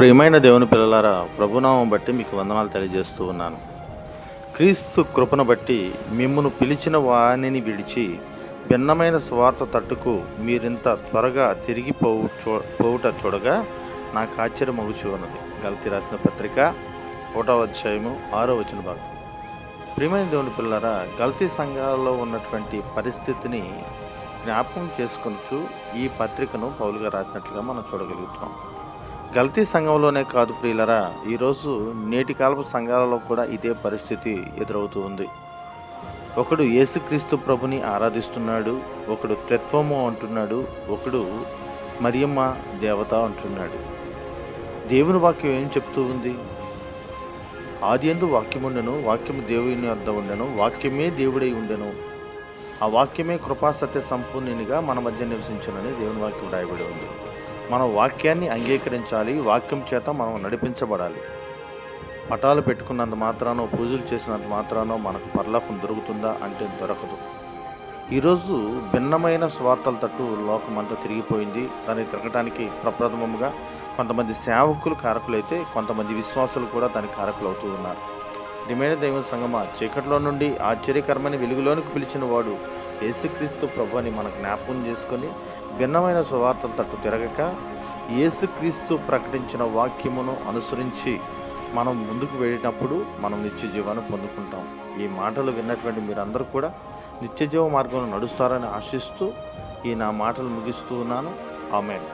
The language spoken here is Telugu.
ప్రియమైన దేవుని పిల్లలారా, ప్రభునామం బట్టి మీకు వందనాలు తెలియజేస్తూ ఉన్నాను. క్రీస్తు కృపను బట్టి మిమ్మును పిలిచిన వాణిని విడిచి భిన్నమైన స్వార్థ తట్టుకు మీరింత త్వరగా తిరిగి పోవుట చూడగా నాకు ఆశ్చర్యమగుచు ఉన్నది. గలతీ రాసిన పత్రిక 1వ అధ్యాయము 6వ వచన భాగం. ప్రియమైన దేవుని పిల్లలారా, గలతీ సంఘాలలో ఉన్నటువంటి పరిస్థితిని జ్ఞాపకం చేసుకొనుచు ఈ పత్రికను పౌలుగా రాసినట్లుగా మనం చూడగలుగుతాం. గలతీ సంఘంలోనే కాదు ప్రియులరా, ఈరోజు నేటి కాలపు సంఘాలలో కూడా ఇదే పరిస్థితి ఎదురవుతూ ఉంది. ఒకడు యేసుక్రీస్తు ప్రభుని ఆరాధిస్తున్నాడు, ఒకడు త్రిత్వము అంటున్నాడు, ఒకడు మరియమ్మ దేవత అంటున్నాడు. దేవుని వాక్యం ఏం చెప్తూ ఉంది? ఆదియందు వాక్యముండెను, వాక్యము దేవుని వద్ద ఉండెను, వాక్యమే దేవుడై ఉండెను, ఆ వాక్యమే కృపా సత్య సంపూర్ణునిగా మన మధ్య నివసించునని దేవుని వాక్యం రాయబడి ఉంది. మన వాక్యాన్ని అంగీకరించాలి, వాక్యం చేత మనం నడిపించబడాలి. పటాలు పెట్టుకున్నంత మాత్రానో, పూజలు చేసినంత మాత్రానో మనకు పరలోకం దొరుకుతుందా అంటే దొరకదు. ఈరోజు భిన్నమైన స్వార్థల తట్టు లోకమంతా తిరిగిపోయింది. దాన్ని తిరగటానికి ప్రప్రథమంగా కొంతమంది సేవకులు కారకులైతే కొంతమంది విశ్వాసులు కూడా దానికి కారకులు అవుతూ ఉన్నారు. నిజమైన దైవ సంగమా, చీకటిలో నుండి ఆశ్చర్యకరమైన వెలుగులోనికి పిలిచిన వాడు యేసుక్రీస్తు ప్రభు అని మనం జ్ఞాపకం చేసుకొని భిన్నమైన సువార్తల తట్టు తిరగక యేసుక్రీస్తు ప్రకటించిన వాక్యమును అనుసరించి మనం ముందుకు వెళ్ళినప్పుడు మనం నిత్య జీవాన్ని పొందుకుంటాం. ఈ మాటలు విన్నటువంటి మీరందరూ కూడా నిత్య జీవ మార్గంలో నడుస్తారని ఆశిస్తూ ఈ నా మాటలు ముగిస్తూ ఉన్నాను. ఆమేన్.